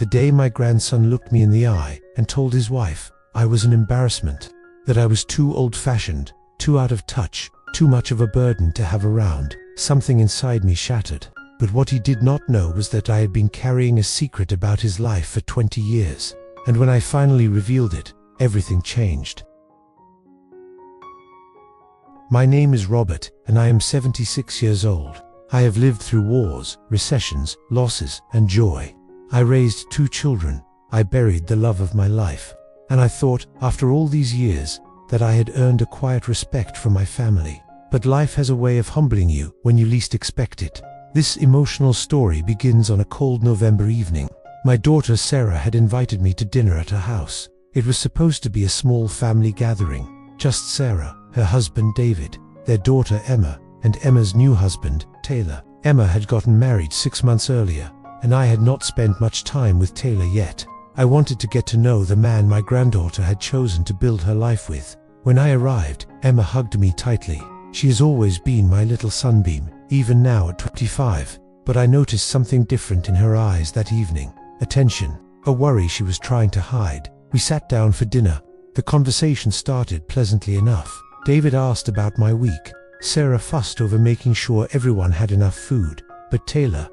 The day my grandson looked me in the eye and told his wife I was an embarrassment, that I was too old-fashioned, too out of touch, too much of a burden to have around, something inside me shattered. But what he did not know was that I had been carrying a secret about his life for 20 years, and when I finally revealed it, everything changed. My name is Robert, and I am 76 years old. I have lived through wars, recessions, losses, and joy. I raised 2 children. I buried the love of my life. And I thought, after all these years, that I had earned a quiet respect from my family. But life has a way of humbling you when you least expect it. This emotional story begins on a cold November evening. My daughter Sarah had invited me to dinner at her house. It was supposed to be a small family gathering. Just Sarah, her husband David, their daughter Emma, and Emma's new husband, Taylor. Emma had gotten married 6 months earlier, and I had not spent much time with Taylor yet. I wanted to get to know the man my granddaughter had chosen to build her life with. When I arrived, Emma hugged me tightly. She has always been my little sunbeam, even now at 25. But I noticed something different in her eyes that evening. A tension, a worry she was trying to hide. We sat down for dinner. The conversation started pleasantly enough. David asked about my week. Sarah fussed over making sure everyone had enough food. But Taylor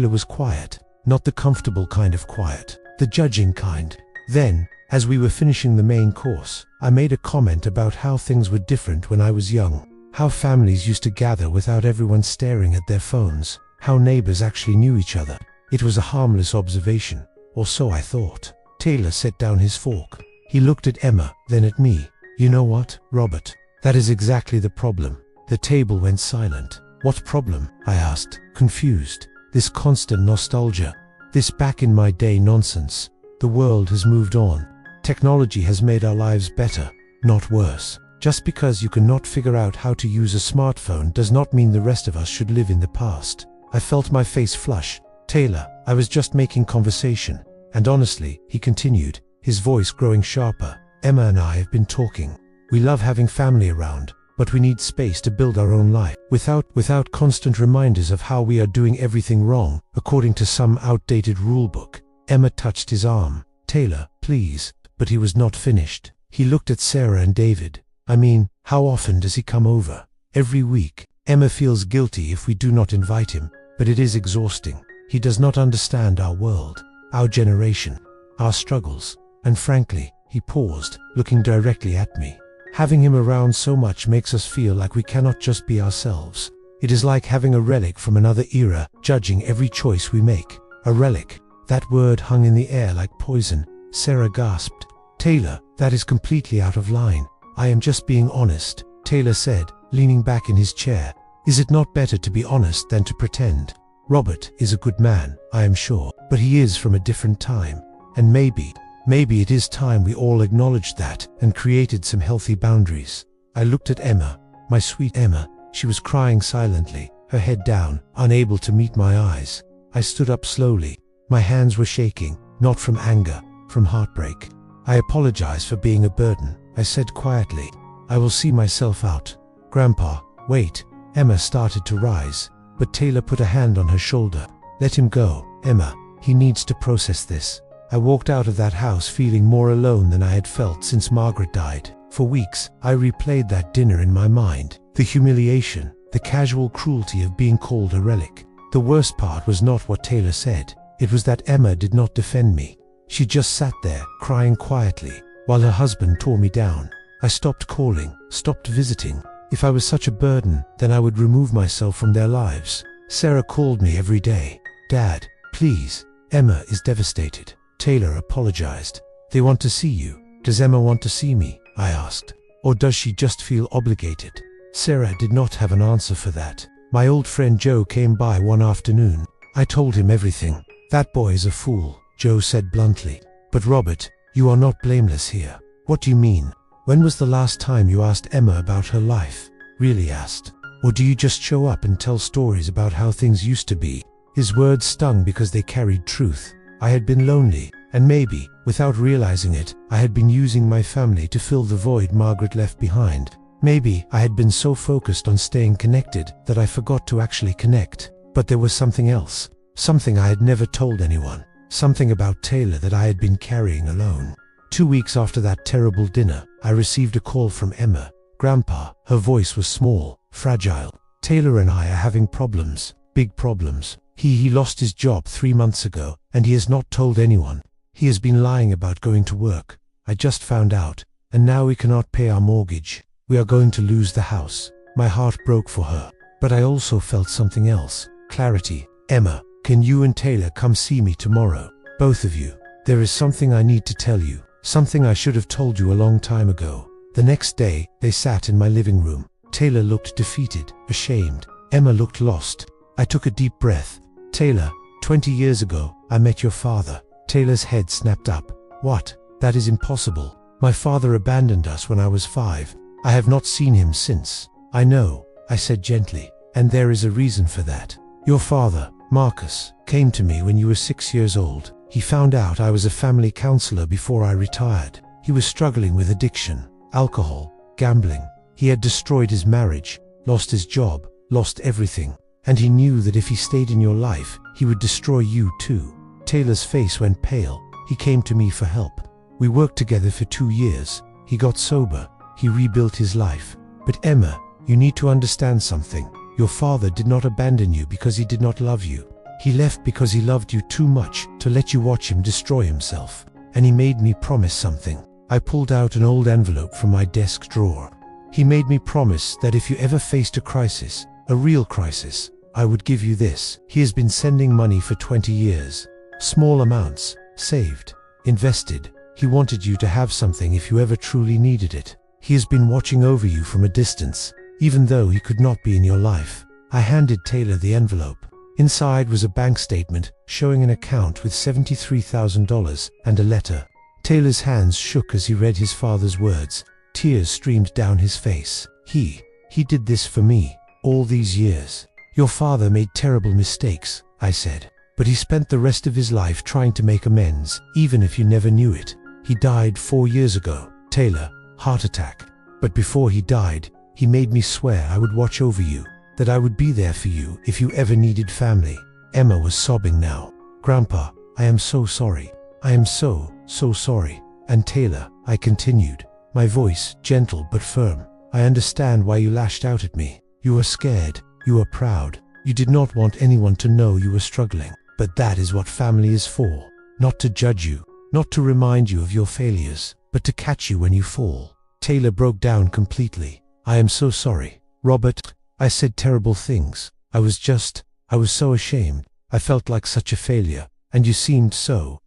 was quiet. Not the comfortable kind of quiet, the judging kind. Then, as we were finishing the main course, I made a comment about how things were different when I was young. How families used to gather without everyone staring at their phones. How neighbors actually knew each other. It was a harmless observation, or so I thought. Taylor set down his fork. He looked at Emma, then at me. You know what, Robert? That is exactly the problem. The table went silent. What problem? I asked, confused. This constant nostalgia. This back in my day nonsense. The world has moved on. Technology has made our lives better, not worse. Just because you cannot figure out how to use a smartphone does not mean the rest of us should live in the past. I felt my face flush. Taylor, I was just making conversation. And honestly, he continued, his voice growing sharper, Emma and I have been talking. We love having family around, but we need space to build our own life, without constant reminders of how we are doing everything wrong, according to some outdated rulebook. Emma touched his arm. Taylor, please. But he was not finished. He looked at Sarah and David. I mean, how often does he come over? Every week. Emma feels guilty if we do not invite him, but it is exhausting. He does not understand our world, our generation, our struggles, and frankly, he paused, looking directly at me. Having him around so much makes us feel like we cannot just be ourselves. It is like having a relic from another era, judging every choice we make. A relic. That word hung in the air like poison. Sarah gasped. Taylor, that is completely out of line. I am just being honest, Taylor said, leaning back in his chair. Is it not better to be honest than to pretend? Robert is a good man, I am sure, but he is from a different time. And maybe it is time we all acknowledged that and created some healthy boundaries. I looked at Emma, my sweet Emma. She was crying silently, her head down, unable to meet my eyes. I stood up slowly. My hands were shaking, not from anger, from heartbreak. I apologize for being a burden, I said quietly. I will see myself out. Grandpa, wait. Emma started to rise, but Taylor put a hand on her shoulder. Let him go, Emma. He needs to process this. I walked out of that house feeling more alone than I had felt since Margaret died. For weeks, I replayed that dinner in my mind. The humiliation, the casual cruelty of being called a relic. The worst part was not what Taylor said. It was that Emma did not defend me. She just sat there, crying quietly, while her husband tore me down. I stopped calling, stopped visiting. If I was such a burden, then I would remove myself from their lives. Sarah called me every day. Dad, please. Emma is devastated. Taylor apologized. They want to see you. Does Emma want to see me? I asked. Or does she just feel obligated? Sarah did not have an answer for that. My old friend Joe came by one afternoon. I told him everything. That boy is a fool, Joe said bluntly. But Robert, you are not blameless here. What do you mean? When was the last time you asked Emma about her life? Really asked? Or do you just show up and tell stories about how things used to be? His words stung because they carried truth. I had been lonely, and maybe, without realizing it, I had been using my family to fill the void Margaret left behind. Maybe I had been so focused on staying connected that I forgot to actually connect. But there was something else. Something I had never told anyone. something about Taylor that I had been carrying alone. 2 weeks after that terrible dinner, I received a call from Emma. "Grandpa," her voice was small, fragile. "Taylor and I are having problems, big problems. He lost his job 3 months ago, and he has not told anyone. He has been lying about going to work. I just found out, and now we cannot pay our mortgage. We are going to lose the house." My heart broke for her, but I also felt something else, clarity. "Emma, can you and Taylor come see me tomorrow? Both of you. There is something I need to tell you, something I should have told you a long time ago." The next day, they sat in my living room. Taylor looked defeated, ashamed. Emma looked lost. I took a deep breath. "Taylor, 20 years ago, I met your father." Taylor's head snapped up. "What? That is impossible. My father abandoned us when I was 5. I have not seen him since." "I know," I said gently, "and there is a reason for that. Your father, Marcus, came to me when you were 6 years old. He found out I was a family counselor before I retired. He was struggling with addiction, alcohol, gambling. He had destroyed his marriage, lost his job, lost everything. And he knew that if he stayed in your life, he would destroy you too." Taylor's face went pale. "He came to me for help. We worked together for 2 years. He got sober. He rebuilt his life. But Emma, you need to understand something. Your father did not abandon you because he did not love you. He left because he loved you too much to let you watch him destroy himself. And he made me promise something." I pulled out an old envelope from my desk drawer. "He made me promise that if you ever faced a crisis, a real crisis, I would give you this." He has been sending money for 20 years. Small amounts, saved, invested. He wanted you to have something if you ever truly needed it. He has been watching over you from a distance, even though he could not be in your life. I handed Taylor the envelope. Inside was a bank statement showing an account with $73,000 and a letter. Taylor's hands shook as he read his father's words. Tears streamed down his face. He did this for me, all these years. "Your father made terrible mistakes," I said, "but he spent the rest of his life trying to make amends, even if you never knew it. He died 4 years ago, Taylor, heart attack. But before he died, he made me swear I would watch over you, that I would be there for you if you ever needed family." Emma was sobbing now. "Grandpa, I am so sorry. I am so sorry." "And Taylor," I continued, my voice gentle but firm, "I understand why you lashed out at me. You were scared, you were proud, you did not want anyone to know you were struggling. But that is what family is for. Not to judge you, not to remind you of your failures, but to catch you when you fall." Taylor broke down completely. "I am so sorry, Robert. I said terrible things. I was so ashamed. I felt like such a failure. And you seemed so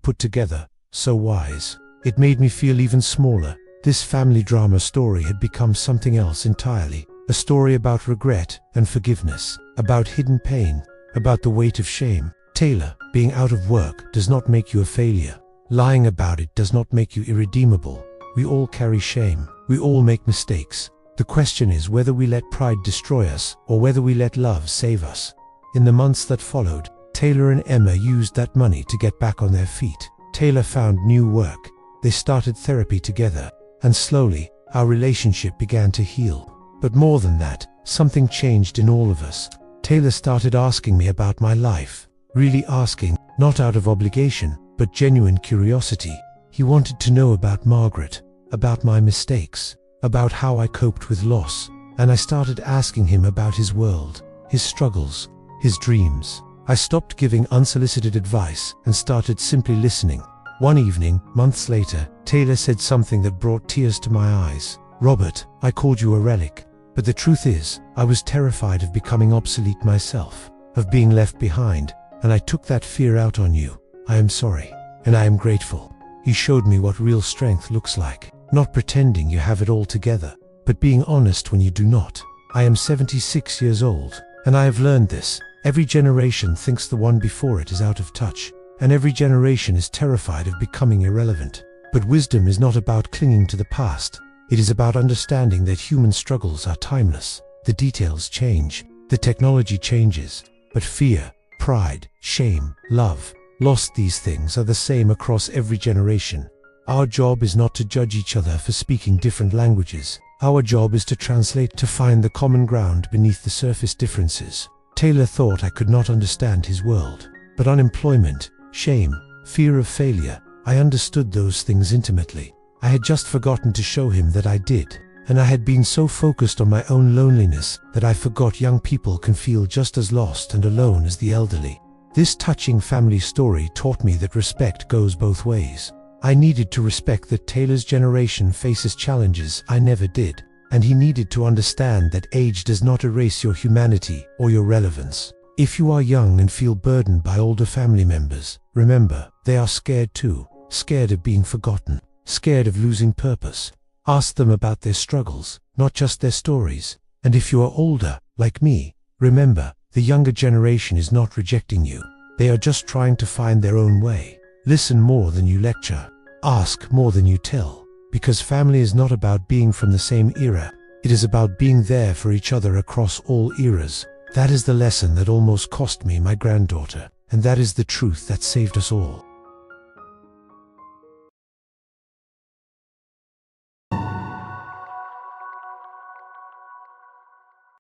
put together, so wise. It made me feel even smaller." This family drama story had become something else entirely. A story about regret and forgiveness, about hidden pain, about the weight of shame. "Taylor, being out of work does not make you a failure. Lying about it does not make you irredeemable. We all carry shame. We all make mistakes. The question is whether we let pride destroy us or whether we let love save us." In the months that followed, Taylor and Emma used that money to get back on their feet. Taylor found new work. They started therapy together, and slowly, our relationship began to heal. But more than that, something changed in all of us. Taylor started asking me about my life, really asking, not out of obligation, but genuine curiosity. He wanted to know about Margaret, about my mistakes, about how I coped with loss, and I started asking him about his world, his struggles, his dreams. I stopped giving unsolicited advice and started simply listening. One evening, months later, Taylor said something that brought tears to my eyes. "Robert, I called you a relic. But the truth is, I was terrified of becoming obsolete myself, of being left behind, and I took that fear out on you. I am sorry, and I am grateful." He showed me what real strength looks like. Not pretending you have it all together, but being honest when you do not. I am 76 years old, and I have learned this. Every generation thinks the one before it is out of touch, and every generation is terrified of becoming irrelevant. But wisdom is not about clinging to the past. It is about understanding that human struggles are timeless. The details change, the technology changes, but fear, pride, shame, love, loss, these things are the same across every generation. Our job is not to judge each other for speaking different languages. Our job is to translate, to find the common ground beneath the surface differences. Taylor thought I could not understand his world, but unemployment, shame, fear of failure. I understood those things intimately. I had just forgotten to show him that I did. And I had been so focused on my own loneliness that I forgot young people can feel just as lost and alone as the elderly. This touching family story taught me that respect goes both ways. I needed to respect that Taylor's generation faces challenges I never did, and he needed to understand that age does not erase your humanity or your relevance. If you are young and feel burdened by older family members, remember, they are scared too, scared of being forgotten, scared of losing purpose. Ask them about their struggles, not just their stories. And if you are older, like me, remember, the younger generation is not rejecting you. They are just trying to find their own way. Listen more than you lecture. Ask more than you tell. Because family is not about being from the same era. It is about being there for each other across all eras. That is the lesson that almost cost me my granddaughter. And that is the truth that saved us all.